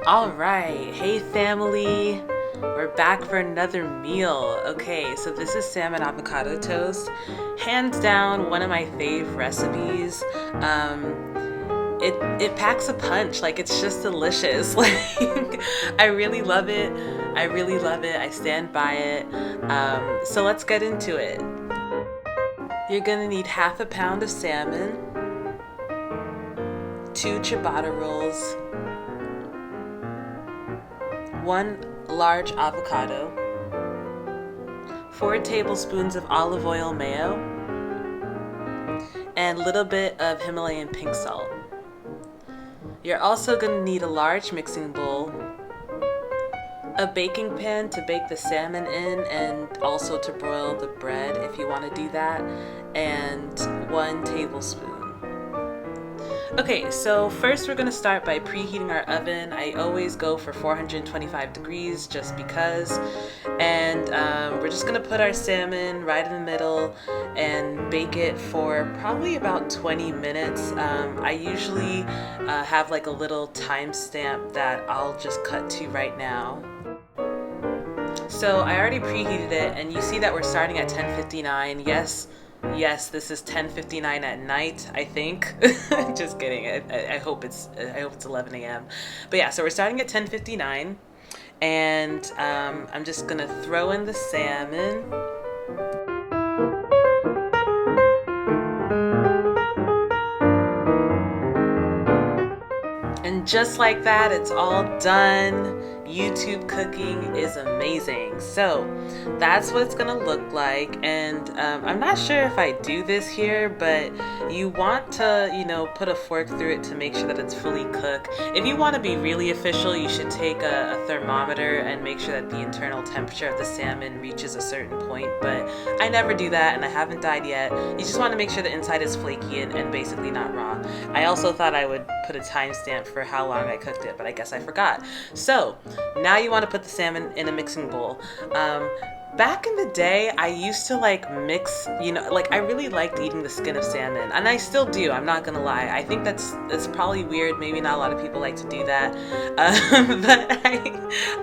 All right, hey family, we're back for another meal. Okay, so this is salmon avocado toast, hands down one of my fave recipes. It packs a punch, like it's just delicious. Like I really love it. I really love it. I stand by it. So let's get into it. You're gonna need half a pound of salmon, 2 ciabatta rolls, 1 large avocado, 4 tablespoons of olive oil mayo, and a little bit of Himalayan pink salt. You're also going to need a large mixing bowl, a baking pan to bake the salmon in and also to broil the bread if you want to do that, and 1 tablespoon. Okay, so first we're going to start by preheating our oven. I always go for 425 degrees just because. And we're just going to put our salmon right in the middle and bake it for probably about 20 minutes. I usually have like a little timestamp that I'll just cut to right now. So I already preheated it, and you see that we're starting at 10:59. Yes, this is 10:59 at night, I think. Just kidding. I hope it's 11 a.m. But yeah, so we're starting at 10:59, and I'm just gonna throw in the salmon. And just like that, it's all done. YouTube cooking is amazing. So that's what it's gonna look like. And I'm not sure if I do this here, but you want to, put a fork through it to make sure that it's fully cooked. If you want to be really official, you should take a thermometer and make sure that the internal temperature of the salmon reaches a certain point. But I never do that, and I haven't died yet. You just want to make sure the inside is flaky and basically not raw. I also thought I would put a timestamp for how long I cooked it, but I guess I forgot. So now you want to put the salmon in a mixing bowl. Back in the day, I used to mix, I really liked eating the skin of salmon, and I still do. I'm not gonna lie. I think that's probably weird. Maybe not a lot of people like to do that, but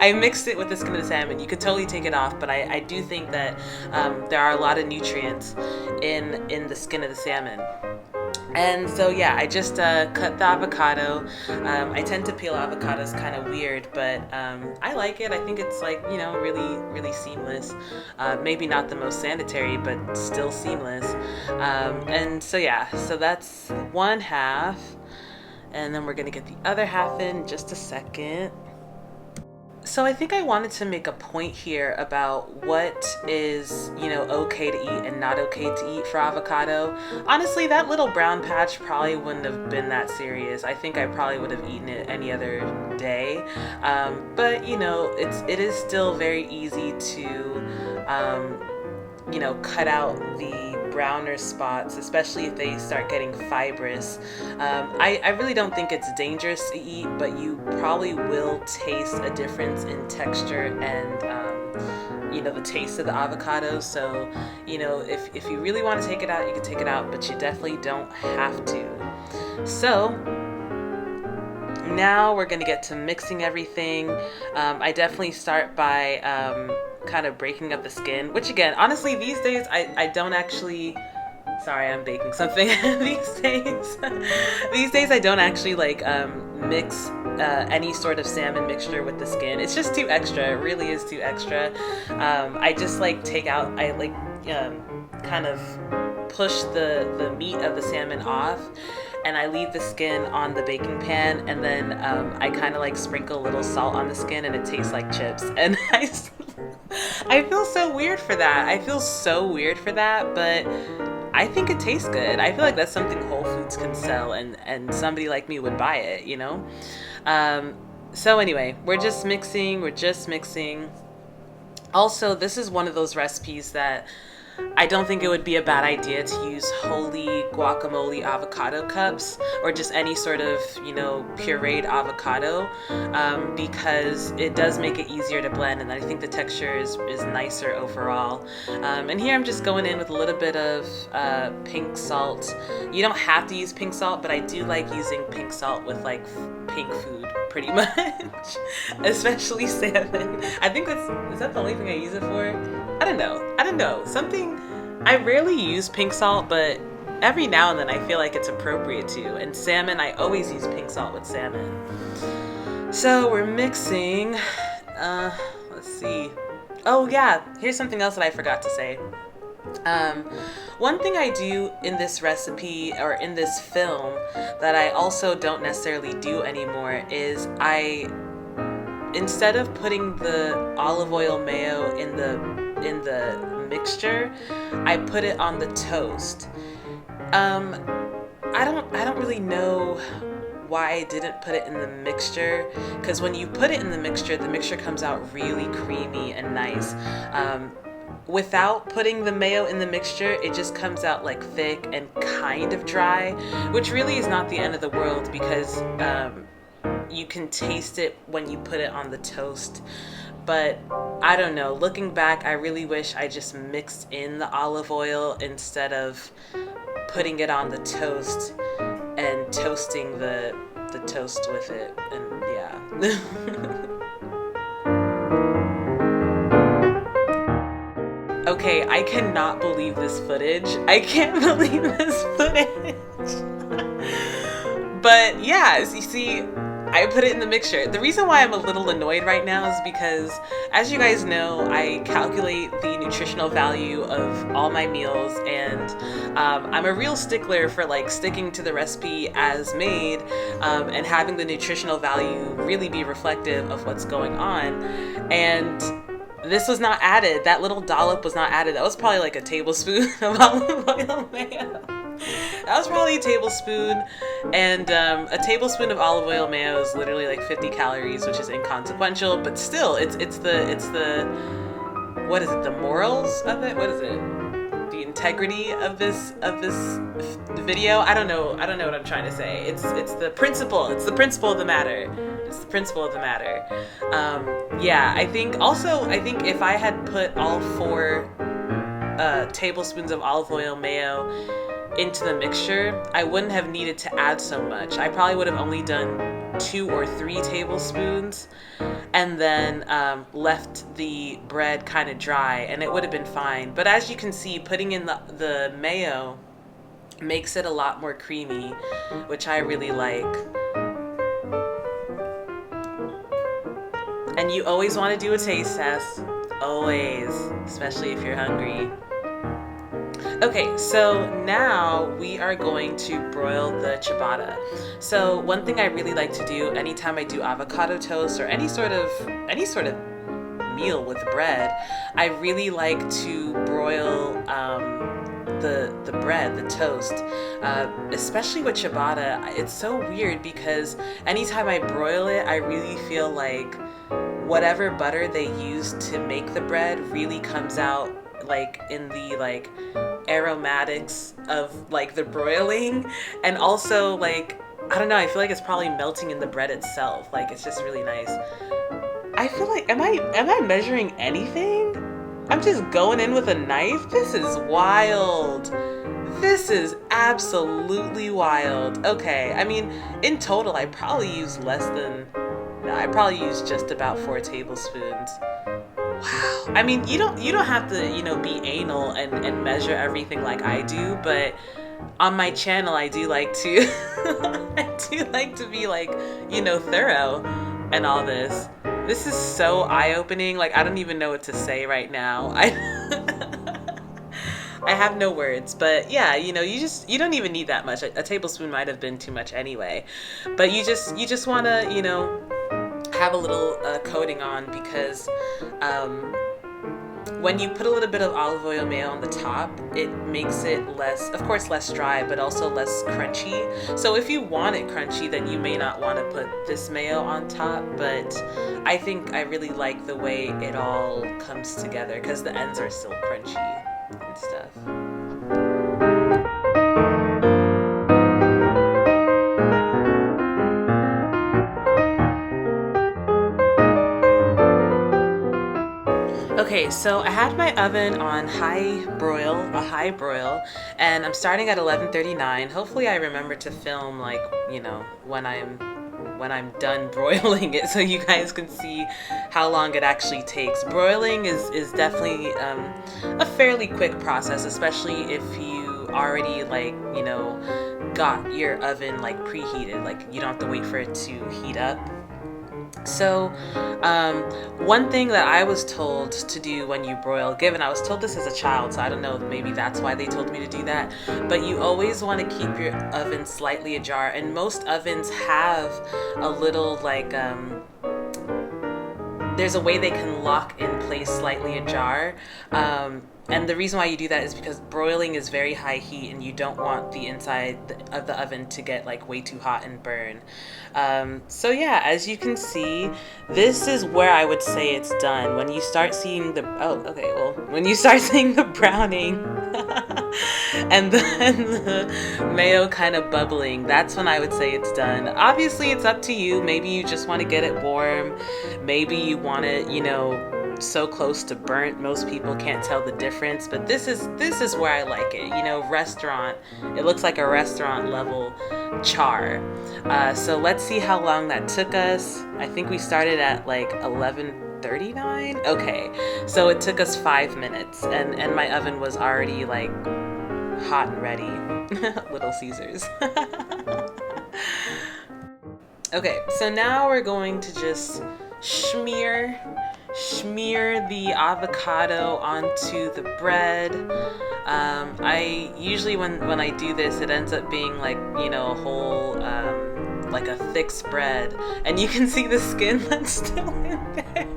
I mixed it with the skin of the salmon. You could totally take it off, but I do think that there are a lot of nutrients in the skin of the salmon. And so yeah, I just cut the avocado. I tend to peel avocados kind of weird, but I like it. I think it's really, really seamless. Maybe not the most sanitary, but still seamless. And so yeah, so that's 1/2. And then we're gonna get the other half in just a second. So I think I wanted to make a point here about what is, okay to eat and not okay to eat for avocado. Honestly, that little brown patch probably wouldn't have been that serious. I think I probably would have eaten it any other day. But it is still very easy to, cut out the browner spots, especially if they start getting fibrous. I really don't think it's dangerous to eat, but you probably will taste a difference in texture and the taste of the avocado. So if you really want to take it out, you can take it out, but you definitely don't have to. So now we're gonna get to mixing everything. I definitely start by kind of breaking up the skin, which again, honestly, these days I don't actually, sorry, I'm baking something. these days I don't actually mix any sort of salmon mixture with the skin. It's just too extra. It really is too extra. I just take out, kind of push the meat of the salmon off, and I leave the skin on the baking pan, and then I kind of sprinkle a little salt on the skin, and it tastes like chips. And I feel so weird for that. But I think it tastes good. I feel like that's something Whole Foods can sell, and somebody like me would buy it, So anyway, we're just mixing. Also, this is one of those recipes that I don't think it would be a bad idea to use wholly guacamole avocado cups or just any sort of, pureed avocado, because it does make it easier to blend, and I think the texture is nicer overall. And here I'm just going in with a little bit of pink salt. You don't have to use pink salt, but I do like using pink salt with like pink food pretty much, especially salmon. I think is that the only thing I use it for? I don't know. I rarely use pink salt, but every now and then I feel like it's appropriate to. And salmon, I always use pink salt with salmon. So we're mixing, let's see. Oh yeah, here's something else that I forgot to say. One thing I do in this recipe or in this film that I also don't necessarily do anymore is instead of putting the olive oil mayo in the mixture, I put it on the toast. I don't really know why I didn't put it in the mixture, because when you put it in the mixture comes out really creamy and nice. Without putting the mayo in the mixture, it just comes out like thick and kind of dry, which really is not the end of the world, because you can taste it when you put it on the toast. But I don't know, looking back, I really wish I just mixed in the olive oil instead of putting it on the toast and toasting the toast with it. And yeah. Okay, I cannot believe this footage. I can't believe this footage. But yeah, as you see, I put it in the mixture. The reason why I'm a little annoyed right now is because, as you guys know, I calculate the nutritional value of all my meals, and I'm a real stickler for like sticking to the recipe as made, and having the nutritional value really be reflective of what's going on. And this was not added. That little dollop was not added. That was probably like a tablespoon of olive oil mayo. That was probably a tablespoon, and a tablespoon of olive oil mayo is literally like 50 calories, which is inconsequential, but still, it's the what is it? The morals of it? What is it? The integrity of this video? I don't know what I'm trying to say. It's the principle. It's the principle of the matter. It's the principle of the matter. Yeah, I think if I had put all 4 tablespoons of olive oil mayo into the mixture, I wouldn't have needed to add so much. I probably would have only done 2 or 3 tablespoons and then left the bread kind of dry, and it would have been fine. But as you can see, putting in the mayo makes it a lot more creamy, which I really like. And you always want to do a taste test, always, especially if you're hungry. Okay, so now we are going to broil the ciabatta. So one thing I really like to do anytime I do avocado toast or any sort of meal with bread, I really like to broil the bread, the toast, especially with ciabatta. It's so weird because anytime I broil it, I really feel like whatever butter they use to make the bread really comes out like in the like aromatics of like the broiling, and also like I don't know, I feel like it's probably melting in the bread itself. Like it's just really nice. I feel like am I measuring anything? I'm just going in with a knife. This is wild. This is absolutely wild. Okay, I mean in total I probably used I probably used just about 4 tablespoons. Wow. I mean, you don't have to, be anal and measure everything like I do, but on my channel I do like to be like, thorough and all this. This is so eye-opening. Like I don't even know what to say right now. I have no words, but yeah, you don't even need that much. A tablespoon might have been too much anyway, but you just want to, have a little coating on, because when you put a little bit of olive oil mayo on the top, it makes it less dry, but also less crunchy. So if you want it crunchy, then you may not want to put this mayo on top, but I think I really like the way it all comes together because the ends are still crunchy. and stuff. Okay, so I had my oven on a high broil, and I'm starting at 11:39. Hopefully I remember to film like, when I'm done broiling it, so you guys can see how long it actually takes. Broiling is definitely a fairly quick process, especially if you already got your oven like preheated, like you don't have to wait for it to heat up. So, one thing that I was told to do when you broil, given I was told this as a child, so I don't know if maybe that's why they told me to do that, but you always want to keep your oven slightly ajar, and most ovens have a little there's a way they can lock in place slightly ajar. And the reason why you do that is because broiling is very high heat and you don't want the inside of the oven to get like way too hot and burn. So yeah, as you can see, this is where I would say it's done. When you start seeing when you start seeing the browning and then the mayo kind of bubbling, that's when I would say it's done. Obviously, it's up to you. Maybe you just want to get it warm. Maybe you want it, so close to burnt most people can't tell the difference, but this is where I like it. Restaurant, it looks like a restaurant level char. So let's see how long that took us. I think we started at like 11:39. Okay, so it took us 5 minutes, and my oven was already like hot and ready. Little Caesars. Okay, so now we're going to just smear the avocado onto the bread. I usually when I do this, it ends up being like a whole like a thick spread, and you can see the skin that's still in there.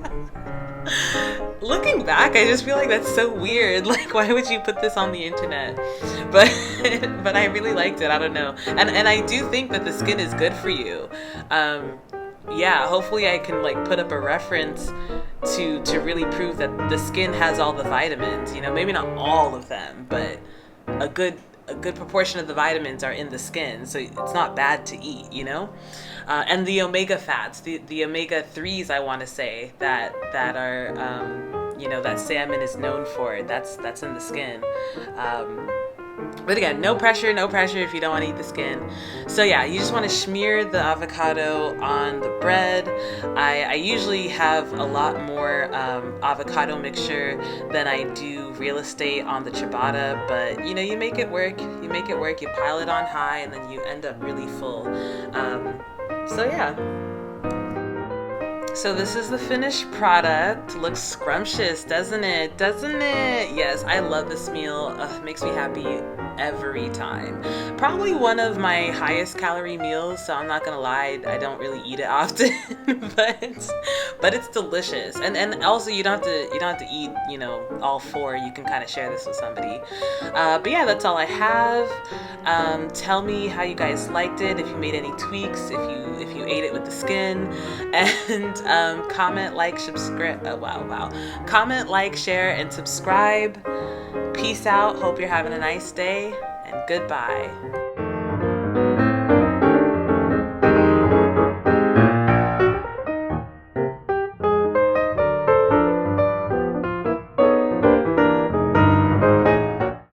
Looking back, I just feel like that's so weird. Like, why would you put this on the internet? But I really liked it. I don't know, and I do think that the skin is good for you. Yeah, hopefully I can like put up a reference to really prove that the skin has all the vitamins. Maybe not all of them, but a good proportion of the vitamins are in the skin, so it's not bad to eat. And the omega fats, the omega 3s, I want to say that are that salmon is known for. That's in the skin. But again, no pressure if you don't want to eat the skin. So yeah, you just want to smear the avocado on the bread. I usually have a lot more avocado mixture than I do real estate on the ciabatta, but you make it work. You pile it on high, and then you end up really full. So yeah. So this is the finished product. Looks scrumptious, doesn't it? Yes, I love this meal. It makes me happy every time. Probably one of my highest calorie meals, so I'm not gonna lie, I don't really eat it often, but it's delicious. And also you don't have to eat, all four. You can kind of share this with somebody. But yeah, that's all I have. Tell me how you guys liked it, if you made any tweaks, if you ate it with the skin, and comment, like, subscribe. Comment, like, share, and subscribe. Peace out. Hope you're having a nice day, and goodbye.